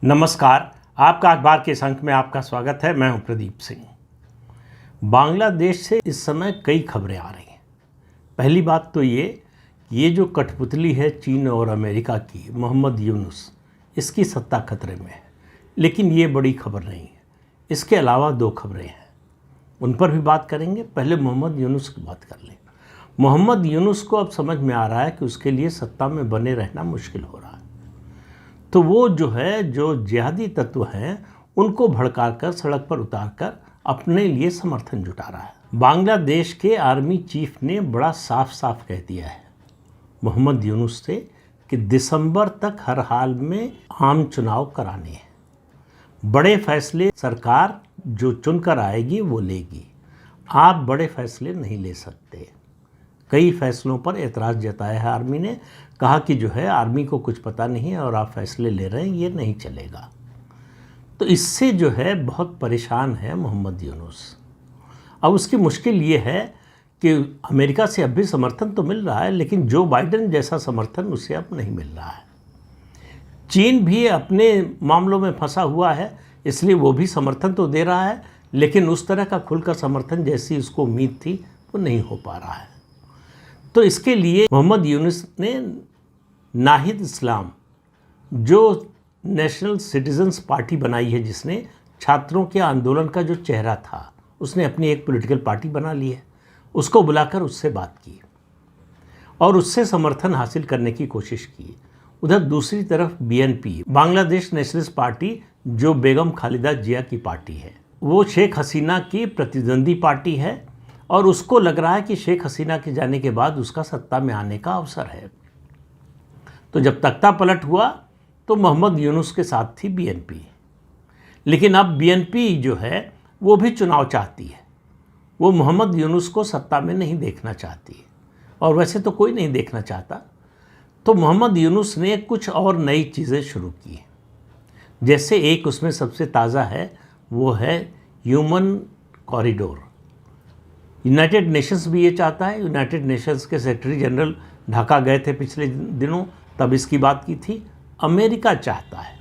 नमस्कार। आपका अखबार के इस अंक में आपका स्वागत है। मैं हूं प्रदीप सिंह। बांग्लादेश से इस समय कई खबरें आ रही हैं। पहली बात तो ये जो कठपुतली है चीन और अमेरिका की, मोहम्मद यूनुस, इसकी सत्ता खतरे में है। लेकिन ये बड़ी खबर नहीं है। इसके अलावा दो खबरें हैं, उन पर भी बात करेंगे। पहले मोहम्मद यूनुस की बात कर लें। मोहम्मद यूनुस को अब समझ में आ रहा है कि उसके लिए सत्ता में बने रहना मुश्किल हो रहा है। तो वो जो जिहादी तत्व हैं उनको भड़काकर सड़क पर उतारकर अपने लिए समर्थन जुटा रहा है। बांग्लादेश के आर्मी चीफ ने बड़ा साफ साफ कह दिया है मोहम्मद यूनुस से कि दिसंबर तक हर हाल में आम चुनाव कराने हैं। बड़े फैसले सरकार जो चुनकर आएगी वो लेगी, आप बड़े फैसले नहीं ले सकते। कई फैसलों पर एतराज़ जताया है आर्मी ने, कहा कि आर्मी को कुछ पता नहीं है और आप फैसले ले रहे हैं, ये नहीं चलेगा। तो इससे बहुत परेशान है मोहम्मद यूनुस। अब उसकी मुश्किल ये है कि अमेरिका से अब भी समर्थन तो मिल रहा है, लेकिन जो बाइडेन जैसा समर्थन उसे अब नहीं मिल रहा है। चीन भी अपने मामलों में फंसा हुआ है, इसलिए वो भी समर्थन तो दे रहा है, लेकिन उस तरह का खुलकर समर्थन जैसी उसको उम्मीद थी वो नहीं हो पा रहा है। तो इसके लिए मोहम्मद यूनुस ने नाहिद इस्लाम, जो नेशनल सिटीजन्स पार्टी बनाई है, जिसने छात्रों के आंदोलन का जो चेहरा था, उसने अपनी एक पॉलिटिकल पार्टी बना ली है। उसको बुलाकर उससे बात की और उससे समर्थन हासिल करने की कोशिश की। उधर दूसरी तरफ बीएनपी, बांग्लादेश नेशनलिस्ट पार्टी, जो बेगम खालिदा जिया की पार्टी है, वो शेख हसीना की प्रतिद्वंदी पार्टी है और उसको लग रहा है कि शेख हसीना के जाने के बाद उसका सत्ता में आने का अवसर है। तो जब तख्ता पलट हुआ तो मोहम्मद यूनुस के साथ थी बीएनपी, लेकिन अब बीएनपी वो भी चुनाव चाहती है। वो मोहम्मद यूनुस को सत्ता में नहीं देखना चाहती, और वैसे तो कोई नहीं देखना चाहता। तो मोहम्मद यूनुस ने कुछ और नई चीज़ें शुरू की, जैसे एक उसमें सबसे ताज़ा है, वो है ह्यूमन कॉरिडोर। यूनाइटेड नेशंस भी ये चाहता है। यूनाइटेड नेशंस के सेक्रेटरी जनरल ढाका गए थे पिछले दिनों, तब इसकी बात की थी। अमेरिका चाहता है।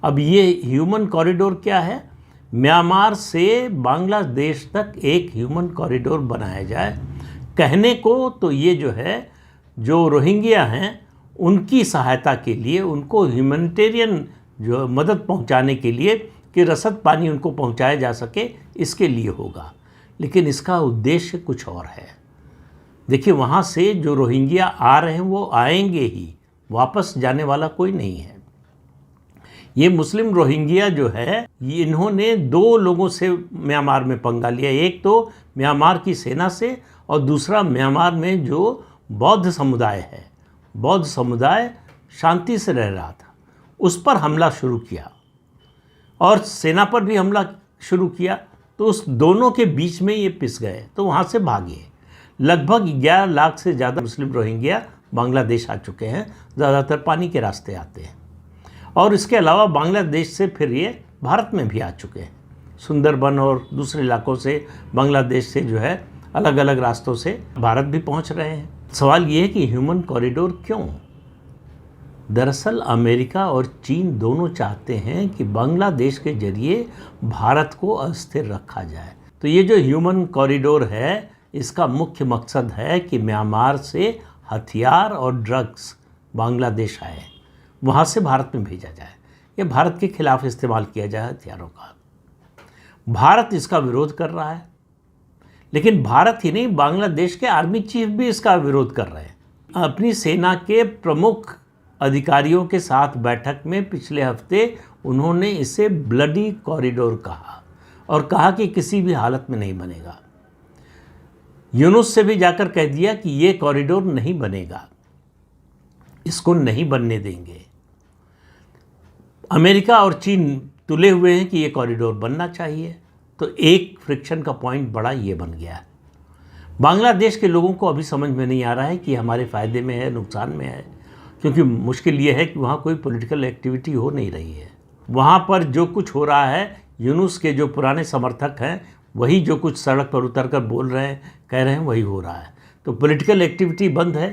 अब ये ह्यूमन कॉरिडोर क्या है? म्यांमार से बांग्लादेश तक एक ह्यूमन कॉरिडोर बनाया जाए। कहने को तो ये जो रोहिंग्या हैं उनकी सहायता के लिए, उनको ह्यूमैनिटेरियन जो मदद पहुंचाने के लिए कि रसद पानी उनको पहुंचाया जा सके, इसके लिए होगा। लेकिन इसका उद्देश्य कुछ और है। देखिए, वहाँ से जो रोहिंग्या आ रहे हैं वो आएंगे ही, वापस जाने वाला कोई नहीं है। ये मुस्लिम रोहिंग्या ये इन्होंने दो लोगों से म्यांमार में पंगा लिया। एक तो म्यांमार की सेना से, और दूसरा म्यांमार में जो बौद्ध समुदाय है। बौद्ध समुदाय शांति से रह रहा था, उस पर हमला शुरू किया और सेना पर भी हमला शुरू किया। तो उस दोनों के बीच में ये पिस गए, तो वहाँ से भागे। लगभग 11 लाख से ज़्यादा मुस्लिम रोहिंग्या बांग्लादेश आ चुके हैं। ज़्यादातर पानी के रास्ते आते हैं, और इसके अलावा बांग्लादेश से फिर ये भारत में भी आ चुके हैं। सुंदरबन और दूसरे इलाकों से बांग्लादेश से अलग अलग रास्तों से भारत भी पहुंच रहे हैं। सवाल ये है कि ह्यूमन कॉरिडोर क्यों? दरअसल अमेरिका और चीन दोनों चाहते हैं कि बांग्लादेश के जरिए भारत को अस्थिर रखा जाए। तो ये जो ह्यूमन कॉरिडोर है, इसका मुख्य मकसद है कि म्यांमार से हथियार और ड्रग्स बांग्लादेश आए, वहाँ से भारत में भेजा जाए। ये भारत के खिलाफ इस्तेमाल किया जाए हथियारों का। भारत इसका विरोध कर रहा है, लेकिन भारत ही नहीं, बांग्लादेश के आर्मी चीफ भी इसका विरोध कर रहे हैं। अपनी सेना के प्रमुख अधिकारियों के साथ बैठक में पिछले हफ्ते उन्होंने इसे ब्लडी कॉरिडोर कहा, और कहा कि किसी भी हालत में नहीं बनेगा। यूनुस से भी जाकर कह दिया कि ये कॉरिडोर नहीं बनेगा, इसको नहीं बनने देंगे। अमेरिका और चीन तुले हुए हैं कि ये कॉरिडोर बनना चाहिए। तो एक फ्रिक्शन का पॉइंट बड़ा ये बन गया है। बांग्लादेश के लोगों को अभी समझ में नहीं आ रहा है कि हमारे फ़ायदे में है, नुकसान में है, क्योंकि मुश्किल ये है कि वहाँ कोई पॉलिटिकल एक्टिविटी हो नहीं रही है। वहाँ पर जो कुछ हो रहा है, यूनुस के जो पुराने समर्थक हैं वही जो कुछ सड़क पर उतर कर बोल रहे हैं, कह रहे हैं, वही हो रहा है। तो पॉलिटिकल एक्टिविटी बंद है।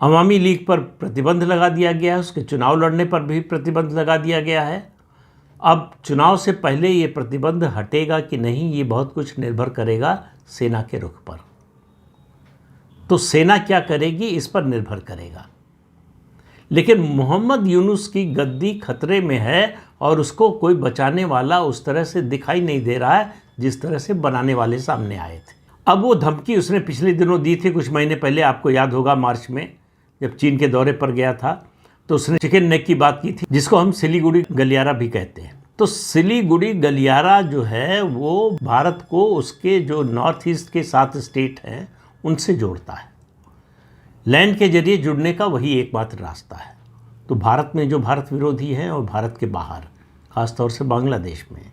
अवामी लीग पर प्रतिबंध लगा दिया गया है, उसके चुनाव लड़ने पर भी प्रतिबंध लगा दिया गया है। अब चुनाव से पहले ये प्रतिबंध हटेगा कि नहीं, ये बहुत कुछ निर्भर करेगा सेना के रुख पर। तो सेना क्या करेगी इस पर निर्भर करेगा। लेकिन मोहम्मद यूनुस की गद्दी खतरे में है और उसको कोई बचाने वाला उस तरह से दिखाई नहीं दे रहा है जिस तरह से बनाने वाले सामने आए थे। अब वो धमकी उसने पिछले दिनों दी थी, कुछ महीने पहले, आपको याद होगा मार्च में जब चीन के दौरे पर गया था तो उसने चिकन नेक की बात की थी, जिसको हम सिलीगुड़ी गलियारा भी कहते हैं। तो सिलीगुड़ी गलियारा जो है वो भारत को उसके जो नॉर्थ ईस्ट के 7 स्टेट हैं उनसे जोड़ता है। लैंड के जरिए जुड़ने का वही एकमात्र रास्ता है। तो भारत में जो भारत विरोधी हैं और भारत के बाहर, ख़ासतौर से बांग्लादेश में,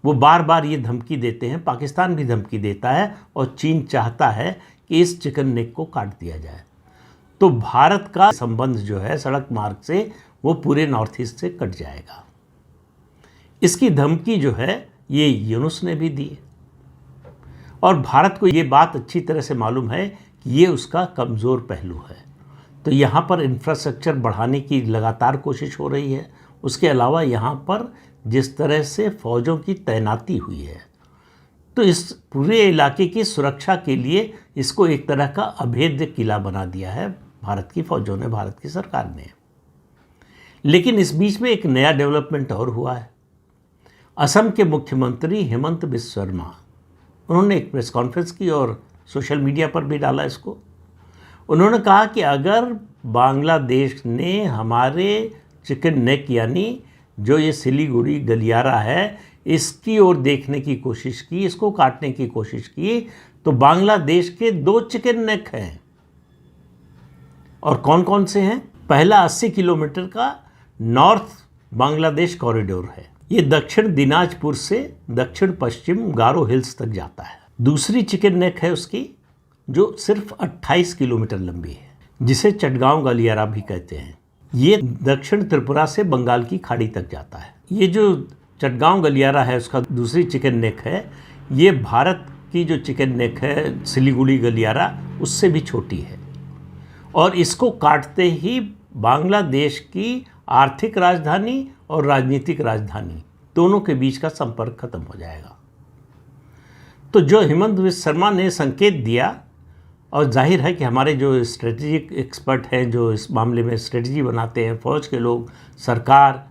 वो बार बार ये धमकी देते हैं। पाकिस्तान भी धमकी देता है और चीन चाहता है कि इस चिकन नेक को काट दिया जाए। तो भारत का संबंध जो है सड़क मार्ग से वो पूरे नॉर्थ ईस्ट से कट जाएगा। इसकी धमकी जो है ये यूनुस ने भी दी और भारत को ये बात अच्छी तरह से मालूम है कि ये उसका कमज़ोर पहलू है। तो यहाँ पर इंफ्रास्ट्रक्चर बढ़ाने की लगातार कोशिश हो रही है। उसके अलावा यहाँ पर जिस तरह से फ़ौजों की तैनाती हुई है, तो इस पूरे इलाके की सुरक्षा के लिए इसको एक तरह का अभेद्य किला बना दिया है भारत की फ़ौजों ने, भारत की सरकार ने। लेकिन इस बीच में एक नया डेवलपमेंट और हुआ है। असम के मुख्यमंत्री हेमंत बिस्वा शर्मा, उन्होंने एक प्रेस कॉन्फ्रेंस की और सोशल मीडिया पर भी डाला इसको। उन्होंने कहा कि अगर बांग्लादेश ने हमारे चिकन नेक यानी जो ये सिलीगुड़ी गलियारा है इसकी ओर देखने की कोशिश की, इसको काटने की कोशिश की, तो बांग्लादेश के 2 चिकन नेक हैं। और कौन कौन से हैं? पहला 80 किलोमीटर का नॉर्थ बांग्लादेश कॉरिडोर है। ये दक्षिण दिनाजपुर से दक्षिण पश्चिम गारो हिल्स तक जाता है। दूसरी चिकन नेक है उसकी जो सिर्फ 28 किलोमीटर लंबी है, जिसे चटगांव गलियारा भी कहते हैं। ये दक्षिण त्रिपुरा से बंगाल की खाड़ी तक जाता है। ये जो चटगांव गलियारा है उसका दूसरी चिकन नेक है, ये भारत की जो चिकन नेक है सिलीगुड़ी गलियारा उससे भी छोटी है। और इसको काटते ही बांग्लादेश की आर्थिक राजधानी और राजनीतिक राजधानी दोनों के बीच का संपर्क खत्म हो जाएगा। तो जो हेमंत बिस्वा शर्मा ने संकेत दिया, और जाहिर है कि हमारे जो स्ट्रेटेजिक एक्सपर्ट हैं, जो इस मामले में स्ट्रेटजी बनाते हैं, फौज के लोग, सरकार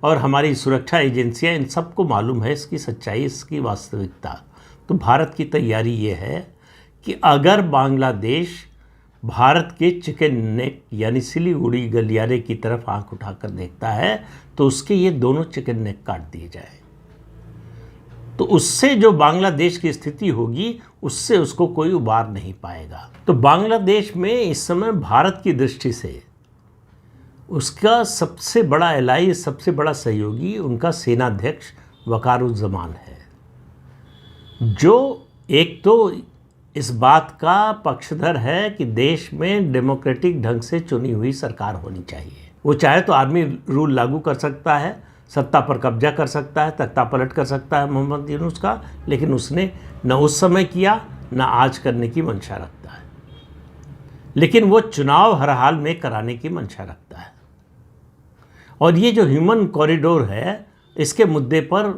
और हमारी सुरक्षा एजेंसियां, इन सबको मालूम है इसकी सच्चाई, इसकी वास्तविकता। तो भारत की तैयारी ये है कि अगर बांग्लादेश भारत के चिकन नेक यानी सिलीगुड़ी गलियारे की तरफ आंख उठाकर देखता है तो उसके ये दोनों चिकन नेक काट दिए जाए, तो उससे जो बांग्लादेश की स्थिति होगी उससे उसको कोई उबार नहीं पाएगा। तो बांग्लादेश में इस समय भारत की दृष्टि से उसका सबसे बड़ा एलाई, सबसे बड़ा सहयोगी उनका सेनाध्यक्ष वकारुज्जमान है, जो एक तो इस बात का पक्षधर है कि देश में डेमोक्रेटिक ढंग से चुनी हुई सरकार होनी चाहिए। वो चाहे तो आर्मी रूल लागू कर सकता है, सत्ता पर कब्जा कर सकता है, तख्ता पलट कर सकता है मोहम्मद यूनुस का, लेकिन उसने न उस समय किया न आज करने की मंशा रखता है। लेकिन वो चुनाव हर हाल में कराने की मंशा रखता है। और ये जो ह्यूमन कॉरिडोर है इसके मुद्दे पर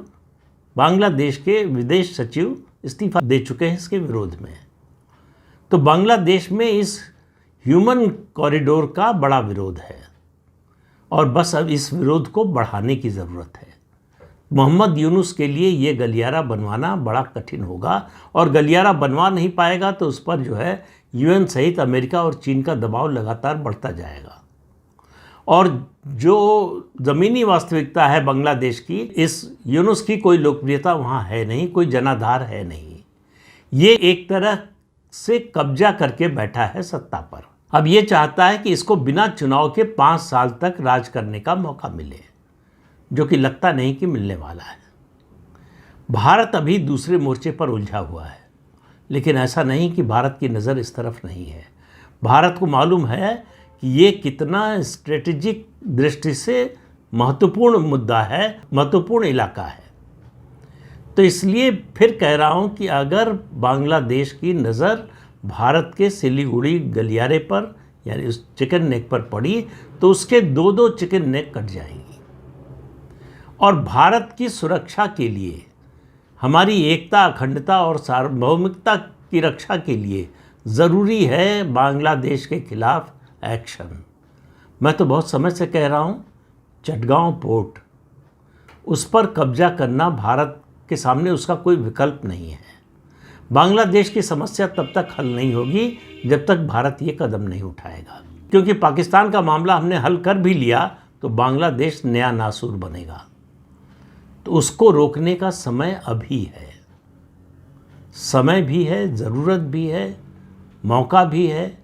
बांग्लादेश के विदेश सचिव इस्तीफा दे चुके हैं इसके विरोध में। तो बांग्लादेश में इस ह्यूमन कॉरिडोर का बड़ा विरोध है और बस अब इस विरोध को बढ़ाने की ज़रूरत है। मोहम्मद यूनुस के लिए ये गलियारा बनवाना बड़ा कठिन होगा और गलियारा बनवा नहीं पाएगा तो उस पर जो है यूएन सहित अमेरिका और चीन का दबाव लगातार बढ़ता जाएगा। और जो ज़मीनी वास्तविकता है बांग्लादेश की, इस यूनुस की कोई लोकप्रियता वहाँ है नहीं, कोई जनाधार है नहीं। ये एक तरह से कब्जा करके बैठा है सत्ता पर। अब ये चाहता है कि इसको बिना चुनाव के 5 साल तक राज करने का मौका मिले, जो कि लगता नहीं कि मिलने वाला है। भारत अभी दूसरे मोर्चे पर उलझा हुआ है, लेकिन ऐसा नहीं कि भारत की नज़र इस तरफ नहीं है। भारत को मालूम है कि ये कितना स्ट्रेटेजिक दृष्टि से महत्वपूर्ण मुद्दा है, महत्वपूर्ण इलाका है। तो इसलिए फिर कह रहा हूँ कि अगर बांग्लादेश की नज़र भारत के सिलीगुड़ी गलियारे पर यानी उस चिकन नेक पर पड़ी तो उसके 2-2 चिकन नेक कट जाएंगी। और भारत की सुरक्षा के लिए, हमारी एकता, अखंडता और सार्वभौमिकता की रक्षा के लिए ज़रूरी है बांग्लादेश के खिलाफ एक्शन। मैं तो बहुत समय से कह रहा हूँ, चटगांव पोर्ट, उस पर कब्जा करना भारत के सामने उसका कोई विकल्प नहीं है। बांग्लादेश की समस्या तब तक हल नहीं होगी जब तक भारत ये कदम नहीं उठाएगा, क्योंकि पाकिस्तान का मामला हमने हल कर भी लिया तो बांग्लादेश नया नासूर बनेगा। तो उसको रोकने का समय अभी है, समय भी है, ज़रूरत भी है, मौका भी है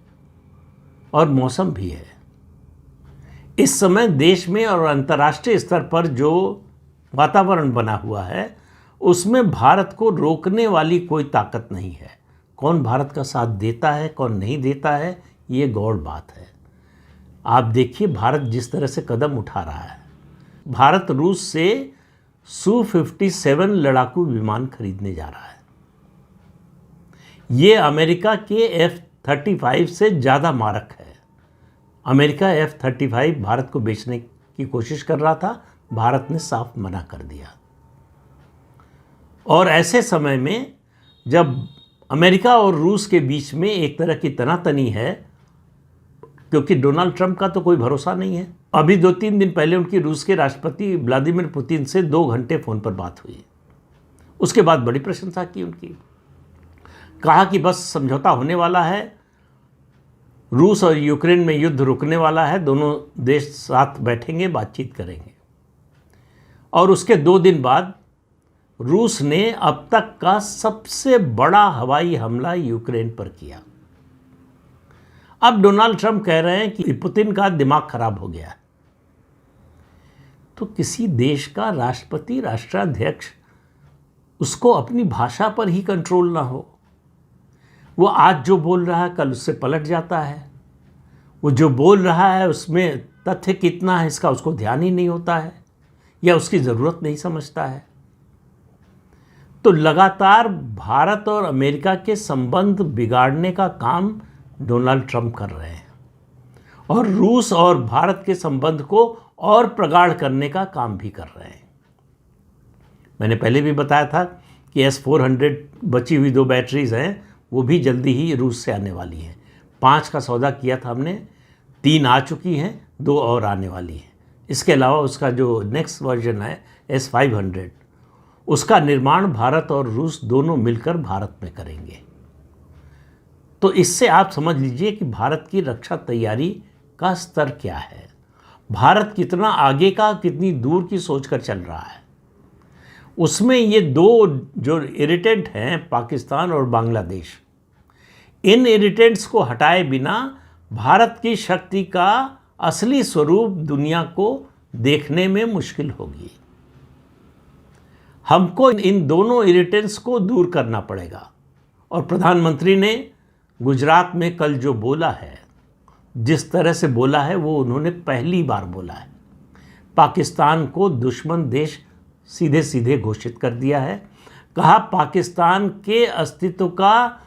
और मौसम भी है। इस समय देश में और अंतर्राष्ट्रीय स्तर पर जो वातावरण बना हुआ है उसमें भारत को रोकने वाली कोई ताकत नहीं है। कौन भारत का साथ देता है, कौन नहीं देता है, ये गौड़ बात है। आप देखिए भारत जिस तरह से कदम उठा रहा है। भारत रूस से Su-57 लड़ाकू विमान खरीदने जा रहा है। ये अमेरिका के F-35 से ज़्यादा मारक है। अमेरिका F-35 भारत को बेचने की कोशिश कर रहा था, भारत ने साफ मना कर दिया। और ऐसे समय में जब अमेरिका और रूस के बीच में एक तरह की तनातनी है, क्योंकि डोनाल्ड ट्रंप का तो कोई भरोसा नहीं है। अभी 2-3 दिन पहले उनकी रूस के राष्ट्रपति व्लादिमीर पुतिन से 2 घंटे फ़ोन पर बात हुई। उसके बाद बड़ी प्रशंसा की उनकी, कहा कि बस समझौता होने वाला है, रूस और यूक्रेन में युद्ध रुकने वाला है, दोनों देश साथ बैठेंगे, बातचीत करेंगे। और उसके 2 दिन बाद रूस ने अब तक का सबसे बड़ा हवाई हमला यूक्रेन पर किया। अब डोनाल्ड ट्रंप कह रहे हैं कि पुतिन का दिमाग खराब हो गया। तो किसी देश का राष्ट्रपति, राष्ट्राध्यक्ष, उसको अपनी भाषा पर ही कंट्रोल ना हो। वो आज जो बोल रहा है कल उससे पलट जाता है। वो जो बोल रहा है उसमें तथ्य कितना है इसका उसको ध्यान ही नहीं होता है, या उसकी ज़रूरत नहीं समझता है। तो लगातार भारत और अमेरिका के संबंध बिगाड़ने का काम डोनाल्ड ट्रंप कर रहे हैं और रूस और भारत के संबंध को और प्रगाढ़ करने का काम भी कर रहे हैं। मैंने पहले भी बताया था कि S-400 बची हुई 2 बैटरीज हैं, वो भी जल्दी ही रूस से आने वाली हैं। 5 का सौदा किया था हमने, 3 आ चुकी हैं, 2 और आने वाली हैं। इसके अलावा उसका जो नेक्स्ट वर्जन है S-500, उसका निर्माण भारत और रूस दोनों मिलकर भारत में करेंगे। तो इससे आप समझ लीजिए कि भारत की रक्षा तैयारी का स्तर क्या है, भारत कितना आगे का, कितनी दूर की सोचकर चल रहा है। उसमें ये 2 जो इरिटेंट हैं, पाकिस्तान और बांग्लादेश, इन इरिटेंट्स को हटाए बिना भारत की शक्ति का असली स्वरूप दुनिया को देखने में मुश्किल होगी। हमको इन दोनों इरिटेंट्स को दूर करना पड़ेगा। और प्रधानमंत्री ने गुजरात में कल जो बोला है, जिस तरह से बोला है, वो उन्होंने पहली बार बोला है। पाकिस्तान को दुश्मन देश सीधे सीधे घोषित कर दिया है। कहा पाकिस्तान के अस्तित्व का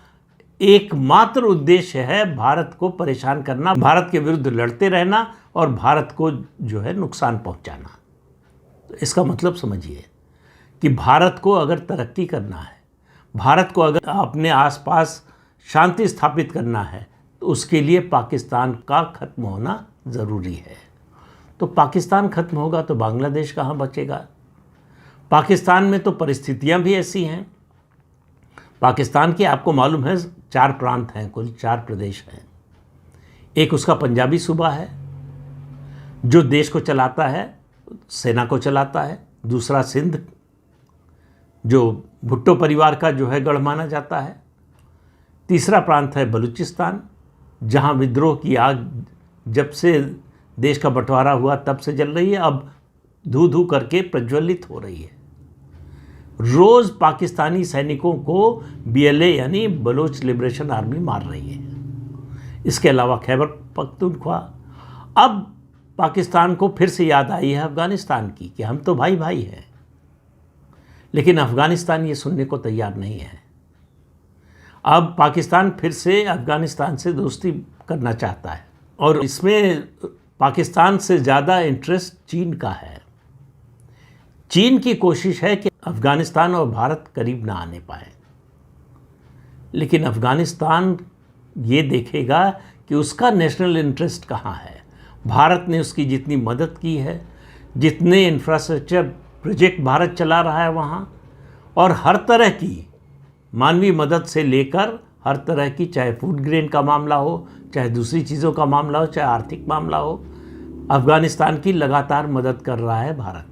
एकमात्र उद्देश्य है भारत को परेशान करना, भारत के विरुद्ध लड़ते रहना और भारत को जो है नुकसान पहुंचाना। तो इसका मतलब समझिए कि भारत को अगर तरक्की करना है, भारत को अगर अपने आसपास शांति स्थापित करना है, तो उसके लिए पाकिस्तान का खत्म होना ज़रूरी है। तो पाकिस्तान खत्म होगा तो बांग्लादेश कहाँ बचेगा? पाकिस्तान में तो परिस्थितियाँ भी ऐसी हैं। पाकिस्तान के आपको मालूम है 4 प्रांत हैं, कुल 4 प्रदेश हैं। एक उसका पंजाबी सूबा है जो देश को चलाता है, सेना को चलाता है। दूसरा सिंध, जो भुट्टो परिवार का जो है गढ़ माना जाता है। तीसरा प्रांत है बलूचिस्तान, जहां विद्रोह की आग जब से देश का बंटवारा हुआ तब से जल रही है, अब धू धू करके प्रज्वलित हो रही है। रोज़ पाकिस्तानी सैनिकों को BLA यानी बलोच लिबरेशन आर्मी मार रही है। इसके अलावा खैबर पख्तूनख्वा। अब पाकिस्तान को फिर से याद आई है अफ़गानिस्तान की कि हम तो भाई भाई हैं, लेकिन अफ़गानिस्तान ये सुनने को तैयार नहीं है। अब पाकिस्तान फिर से अफ़गानिस्तान से दोस्ती करना चाहता है। और इसमें पाकिस्तान से ज़्यादा इंटरेस्ट चीन का है। चीन की कोशिश है कि अफ़गानिस्तान और भारत करीब ना आने पाए, लेकिन अफ़गानिस्तान ये देखेगा कि उसका नेशनल इंटरेस्ट कहाँ है। भारत ने उसकी जितनी मदद की है, जितने इंफ्रास्ट्रक्चर प्रोजेक्ट भारत चला रहा है वहाँ, और हर तरह की मानवीय मदद से लेकर हर तरह की, चाहे फूड ग्रेन का मामला हो, चाहे दूसरी चीज़ों का मामला हो, चाहे आर्थिक मामला हो, अफ़गानिस्तान की लगातार मदद कर रहा है भारत।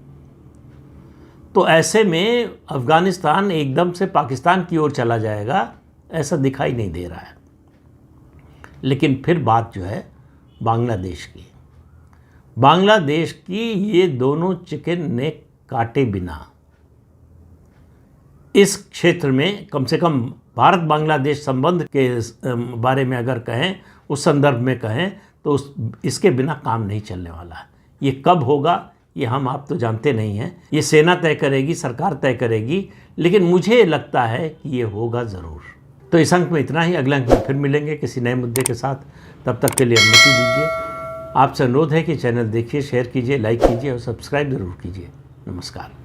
तो ऐसे में अफ़गानिस्तान एकदम से पाकिस्तान की ओर चला जाएगा ऐसा दिखाई नहीं दे रहा है। लेकिन फिर बात जो है बांग्लादेश की, बांग्लादेश की ये दोनों चिकन ने काटे बिना इस क्षेत्र में, कम से कम भारत बांग्लादेश संबंध के बारे में अगर कहें, उस संदर्भ में कहें, तो इसके बिना काम नहीं चलने वाला है। ये कब होगा ये हम आप तो जानते नहीं हैं, ये सेना तय करेगी, सरकार तय करेगी, लेकिन मुझे लगता है कि ये होगा ज़रूर। तो इस अंक में इतना ही। अगले अंक में फिर मिलेंगे किसी नए मुद्दे के साथ। तब तक के लिए अनुमति दीजिए। आपसे अनुरोध है कि चैनल देखिए, शेयर कीजिए, लाइक कीजिए और सब्सक्राइब ज़रूर कीजिए। नमस्कार।